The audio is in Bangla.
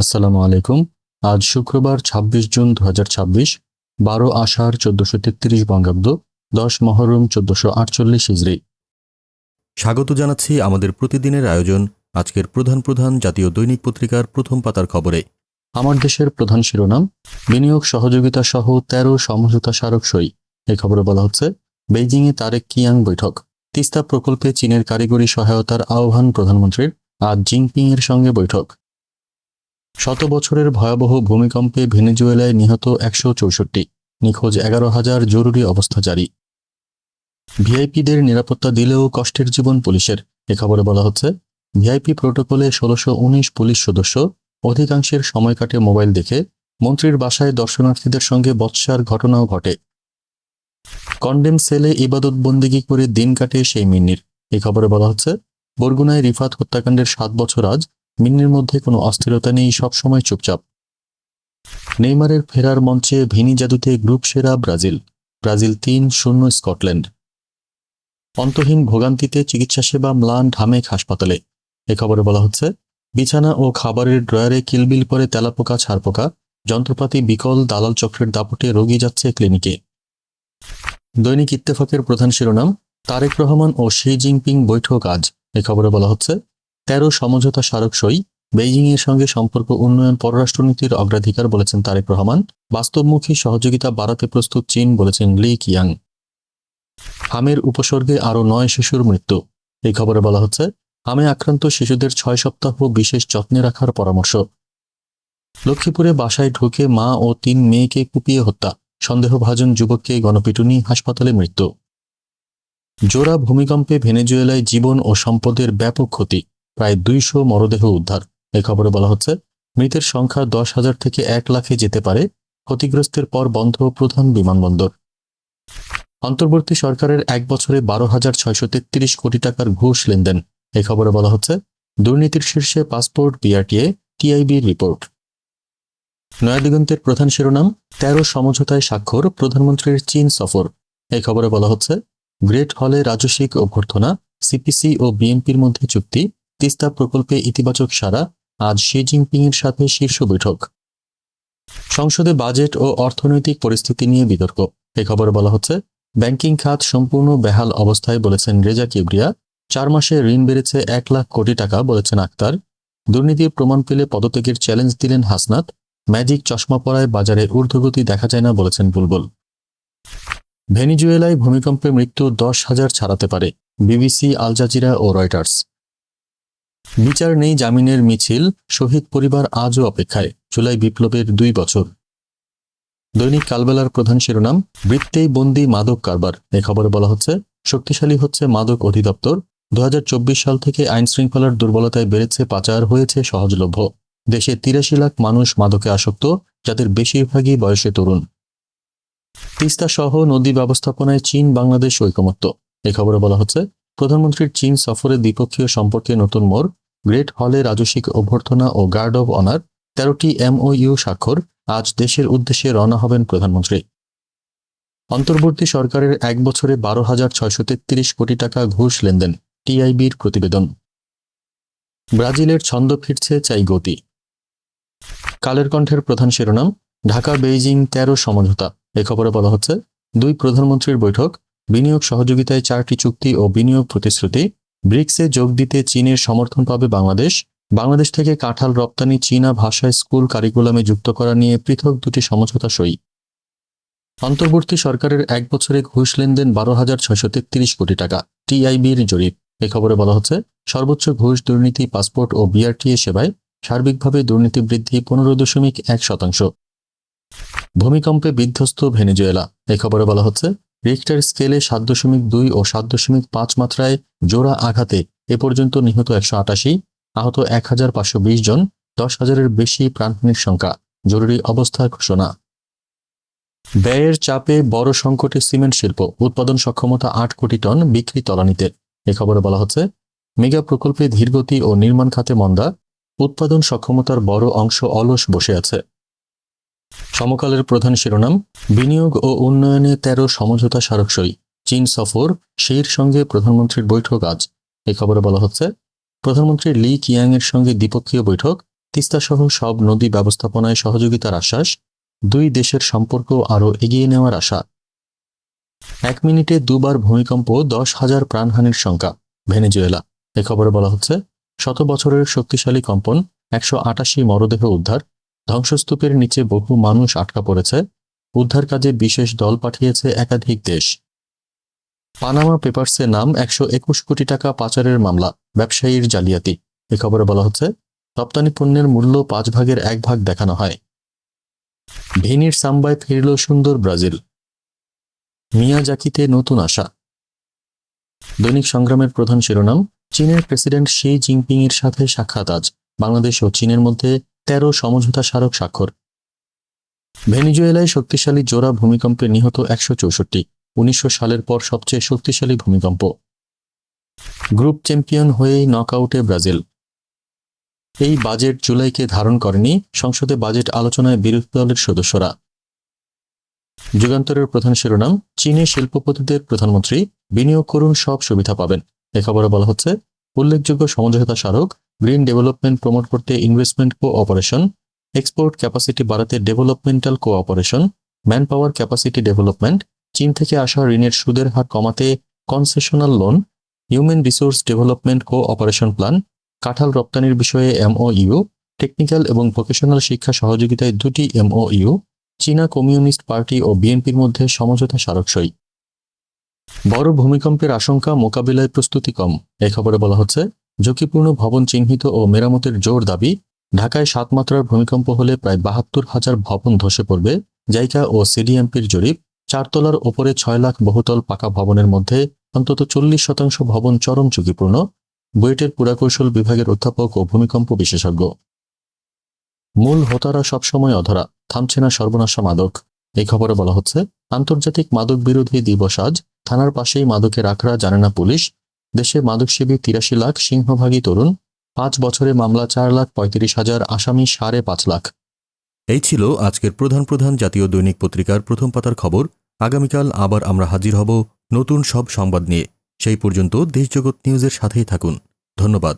আসসালামু আলাইকুম। আজ শুক্রবার ২৬ জুন ২০২৬, ১২ আষাঢ় ১৪৩৩ বঙ্গাব্দ, ১০ মহরম ১৪৪৮ হিজরি। স্বাগত জানাচ্ছি আমাদের প্রতিদিনের আয়োজন আজকের প্রধান প্রধান জাতীয় দৈনিক পত্রিকার প্রথম পাতার খবরে। আমার দেশের প্রধান শিরোনাম, বিনিয়োগ সহযোগিতা সহ ১৩ সমঝোতা স্মারক সই। এই খবরে বলা হচ্ছে, বেইজিংয়ে তারেক কিয়াং বৈঠক। তিস্তা প্রকল্পে চীনের কারিগরি সহায়তার আহ্বান প্রধানমন্ত্রীর, আজ জিনপিং এর সঙ্গে বৈঠক। শত বছরের ভয়াবহ ভূমিকম্পে ভেনেজুয়েলায় নিহত ১৬৪, নিখোঁজ ১১,০০০, জরুরি অবস্থা জারি। ভিআইপিদের নিরাপত্তা দিলেও কষ্টের জীবন পুলিশের। এ খবরে বলা হচ্ছে, ভিআইপি প্রোটোকলে ১৬১৯ পুলিশ সদস্য, অধিকাংশের সময় কাটে মোবাইল দেখে। মন্ত্রীর বাসায় দর্শনার্থীদের সঙ্গে বচসার ঘটনাও ঘটে। কন্ডেম সেলে ইবাদত বন্দেগী করে দিন কাটে সেই মিন্নির। এই খবরে বলা হচ্ছে, বরগুনায় রিফাত হত্যাকাণ্ডের ৭ বছর আজ, মিন্নির মধ্যে কোনো অস্থিরতা নেই, সবসময় চুপচাপ। নেইমারের ফেরার মঞ্চে ভিনি জাদুতে গ্রুপ সেরা ব্রাজিল। Brazil ৩-০ Scotland. অন্তহীন ভোগান্তিতে চিকিৎসা সেবা ম্লান ঢামেক হাসপাতালে। এ খবরে বলা হচ্ছে, বিছানা ও খাবারের ড্রয়ারে কিলবিল করে তেলাপোকা ছারপোকা, যন্ত্রপাতি বিকল, দালাল চক্রের দাপটে রোগী যাচ্ছে ক্লিনিকে। দৈনিক ইত্তেফাকের প্রধান শিরোনাম, তারেক রহমান ও শি জিনপিং বৈঠক আজ। এ খবরে বলা হচ্ছে, ১৩ সমঝোতা স্মারক সই, বেইজিংয়ের সঙ্গে সম্পর্ক উন্নয়ন পররাষ্ট্রনীতির অগ্রাধিকার বলেছেন তারেক রহমান। বাস্তবমুখী সহযোগিতা বাড়াতে প্রস্তুত চীন বলেছেন লি কিয়াং। হামের উপসর্গে আরও ৯ শিশুর মৃত্যু। এই খবরে বলা হচ্ছে, হামে আক্রান্ত শিশুদের ৬ সপ্তাহ বিশেষ যত্নে রাখার পরামর্শ। লক্ষ্মীপুরে বাসায় ঢুকে মা ও ৩ মেয়েকে কুপিয়ে হত্যা, সন্দেহভাজন যুবককে গণপিটুনি, হাসপাতালে মৃত্যু। জোড়া ভূমিকম্পে ভেনেজুয়েলায় জীবন ও সম্পদের ব্যাপক ক্ষতি, প্রায় ২০০ মরদেহ উদ্ধার। এই খবরে বলা হচ্ছে, মৃতের সংখ্যা ১০,০০০ থেকে ১ লাখে যেতে পারে। ক্ষতিগ্রস্তের পর বন্ধ প্রধান বিমানবন্দর। অন্তর্বর্তী সরকারের ১ বছরে ১২,৬৩৩ কোটি টাকার ঘুষ লেনদেন। এই খবরে বলা হচ্ছে, দুর্নীতির শীর্ষে পাসপোর্ট, বিআরটিএ, টিআইবির রিপোর্ট। নয়াদিগন্তের প্রধান শিরোনাম, ১৩ সমঝোতায় স্বাক্ষর, প্রধানমন্ত্রীর চীন সফর। এই খবরে বলা হচ্ছে, গ্রেট হলে রাজস্বিক অভ্যর্থনা, সিপিসি ও বিএনপির মধ্যে চুক্তি, তিস্তা প্রকল্পে ইতিবাচক সাড়া, আজ শি জিনপিং এর সাথে শীর্ষ বৈঠক। সংসদে বাজেট ও অর্থনৈতিক পরিস্থিতি নিয়ে বিতর্ক। এই খবরে বলা হচ্ছে, ব্যাংকিং খাত সম্পূর্ণ বেহাল অবস্থায় বলেছেন রেজা কিবরিয়া। ৪ মাসে ঋণ বেড়েছে ১ লাখ কোটি টাকা বলেছেন আক্তার। দুর্নীতির প্রমাণ পেলে পদত্যাগের চ্যালেঞ্জ দিলেন হাসনাত। ম্যাজিক চশমা পরায় বাজারে ঊর্ধ্বগতি দেখা যায় না বলেছেন বুলবুল। ভেনিজুয়েলায় ভূমিকম্পে মৃত্যু ১০,০০০ ছাড়াতে পারে, বিবিসি, আল জাজিরা ও রয়টার্স। বিচার নেই জামিনের মিছিল, শহীদ পরিবার আজও অপেক্ষায়, জুলাই বিপ্লবের ২ বছর। দৈনিক কালবেলার প্রধান শিরোনাম, বৃত্তেই বন্দি মাদক কারবার। এ খবরে বলা হচ্ছে, শক্তিশালী হচ্ছে মাদক অধিদপ্তর। ২০২৪ সাল থেকে আইন শৃঙ্খলার দুর্বলতায় বেড়েছে পাচার, হয়েছে সহজলভ্য। দেশে ৮৩ লাখ মানুষ মাদকে আসক্ত, যাদের বেশিরভাগই বয়সে তরুণ। তিস্তা সহ নদী ব্যবস্থাপনায় চীন বাংলাদেশ ঐকমত্য। এ খবরে বলা হচ্ছে, প্রধানমন্ত্রীর চীন সফরে দ্বিপক্ষীয় সম্পর্কে নতুন মোড়। গ্রেট হলে রাজস্বিক অভ্যর্থনা ও গার্ড অব অনার, ১৩টি এমওইউ স্বাক্ষর, আজ দেশের উদ্দেশ্যে রওনা হবেন প্রধানমন্ত্রী। অন্তর্বর্তী সরকারের ১ বছরে ১২,৬৩৩ কোটি টাকা ঘুষ লেনদেন, টিআইবির প্রতিবেদন। ব্রাজিলের ছন্দ ফিরছে, চাই গতি। কালের কণ্ঠের প্রধান শিরোনাম, ঢাকা বেইজিং ১৩ সমঝোতা। এ খবরে বলা হচ্ছে, ২ প্রধানমন্ত্রীর বৈঠক, বিনিয়োগ সহযোগিতায় ৪টি চুক্তি ও বিনিয়োগ প্রতিশ্রুতি। ব্রিক্সে যোগ দিতে চীনের সমর্থন পাবে বাংলাদেশ। বাংলাদেশ থেকে কাঁঠাল রপ্তানি চীনা ভাষায় স্কুল কারিকুলামে যুক্ত করা নিয়ে পৃথক ২টি সমঝোতা সই। অন্তর্বর্তী সরকারের ১ বছরে ঘুষ লেনদেন ১২,৬৩৩ কোটি টাকা, টিআইবির জরিপ। এ খবরে বলা হচ্ছে, সর্বোচ্চ ঘুষ দুর্নীতি পাসপোর্ট ও বিআরটিএ সেবায়, সার্বিকভাবে দুর্নীতি বৃদ্ধি ১৫.১%। ভূমিকম্পে বিধ্বস্ত ভেনেজুয়েলা। এ খবরে বলা হচ্ছে, রিক্টার স্কেলে ৭.২ ও ৭.৫ মাত্রায় জোড়া আঘাতে এ পর্যন্ত নিহত ১৮৮, আহত ১,৫২০ জন, ১০,০০০-এর বেশি প্রাণহানির সংখ্যা, জরুরি অবস্থা ঘোষণা। ব্যয়ের চাপে বড় সংকটে সিমেন্ট শিল্প, উৎপাদন সক্ষমতা ৮ কোটি টন, বিক্রি তলানিতে। এ খবরে বলা হচ্ছে, মেগা প্রকল্পে ধীরগতি ও নির্মাণ খাতে মন্দা, উৎপাদন সক্ষমতার বড় অংশ অলস বসে আছে। সমকালের প্রধান শিরোনাম, বিনিয়োগ ও উন্নয়নে ১৩ সমঝোতা স্মারক সই, চীন সফর, শির সঙ্গে প্রধানমন্ত্রীর বৈঠক আজ। এই খবরে বলা হচ্ছে, প্রধানমন্ত্রী লি কিয়াং এর সঙ্গে দ্বিপক্ষীয় বৈঠক, তিস্তাসহ সব নদী ব্যবস্থাপনায় সহযোগিতার আশ্বাস, দুই দেশের সম্পর্ক আরও এগিয়ে নেওয়ার আশা। 1 মিনিটে 2 বার ভূমিকম্প, 10,000 প্রাণহানির শঙ্কা, ভেনেজুয়েলা। এ খবরে বলা হচ্ছে, 100 বছরের শক্তিশালী কম্পন, 188 মরদেহ উদ্ধার, ধ্বংসস্তূপের নিচে বহু মানুষ আটকা পড়েছে, উদ্ধার কাজে বিশেষ দল পাঠিয়েছে একাধিক দেশ। পানামা পেপারসে নাম, 121 কোটি টাকা পাচারের মামলা, ব্যবসায়ীর জালিয়াতি। এ খবরে বলা হচ্ছে, রপ্তানি পণ্যের মূল্য 5 ভাগের 1 ভাগ দেখানো হয়। ভেনির সাম্বায় ফিরল সুন্দর ব্রাজিল, মিয়াজাকিতে নতুন আশা। দৈনিক সংগ্রামের প্রধান শিরোনাম, চীনের প্রেসিডেন্ট শি জিনপিং এর সাথে সাক্ষাৎ আজ, বাংলাদেশ ও চীনের মধ্যে 13 সমঝোতা স্মারক স্বাক্ষর। ভেনেজুয়েলায় শক্তিশালী জোড়া ভূমিকম্পে নিহত 164, 1900 সালের পর সবচেয়ে শক্তিশালী ভূমিকম্প। গ্রুপ চ্যাম্পিয়ন হয়েই নকআউটে ব্রাজিল। এই বাজেট জুলাইকে ধারণ করেনি, সংসদে বাজেট আলোচনায় বিরোধী দলের সদস্যরা। যুগান্তরের প্রধান শিরোনাম, চীনে শিল্পপতিদের প্রধানমন্ত্রী, বিনিয়োগ করুন, সব সুবিধা পাবেন। এ খবরে বলা হচ্ছে, উল্লেখযোগ্য সমঝোতা স্মারক, গ্রিন ডেভেলপমেন্ট প্রমোট করতে ইনভেস্টমেন্ট কোঅপারেশন, এক্সপোর্ট ক্যাপাসিটি বাড়াতে developmental cooperation, man power capacity development, চীন থেকে আসা ঋণের সুদের হার কমাতে concessional loan, human resource development cooperation plan, কাঁঠাল রপ্তানির বিষয়ে এমওইউ, টেকনিক্যাল এবং ভোকেশনাল শিক্ষা সহযোগিতায় 2টি এমওইউ, চীনা কমিউনিস্ট পার্টি ও বিএনপির মধ্যে সমঝোতা স্মারক সই। বড় ভূমিকম্পের আশঙ্কা, মোকাবিলায় প্রস্তুতি কম। এই খবরে বলা হচ্ছে, ঝুঁকিপূর্ণ ভবন চিহ্নিত ও মেরামতের জোর দাবি। ঢাকায় 7 মাত্রার ভূমিকম্প হলে প্রায় 72,000 ভবন ধসে পড়বে, জাইকা ও সিডিএমপির জরিপ। 4 তলার ওপরে 6 লাখ বহুতল পাকা ভবনের মধ্যে অন্তত 40% ভবন চরম ঝুঁকিপূর্ণ, বুয়েটের পুরাকৌশল বিভাগের অধ্যাপক ও ভূমিকম্প বিশেষজ্ঞ। মূল হোতারা সবসময় অধরা, থামছে না সর্বনাশা মাদক। এই খবরে বলা হচ্ছে, আন্তর্জাতিক মাদক বিরোধী দিবস আজ, থানার পাশেই মাদকের আখড়া, জানে না পুলিশ। দেশে মাদকসেবী 83 লাখ, সিংহভাগী তরুণ। 5 বছরে মামলা 4,35,000, আসামি 5.5 লাখ। এই ছিল আজকের প্রধান প্রধান জাতীয় দৈনিক পত্রিকার প্রথম পাতার খবর। আগামীকাল আবার আমরা হাজির হব নতুন সব সংবাদ নিয়ে। সেই পর্যন্ত দেশজগৎ নিউজের সাথেই থাকুন। ধন্যবাদ।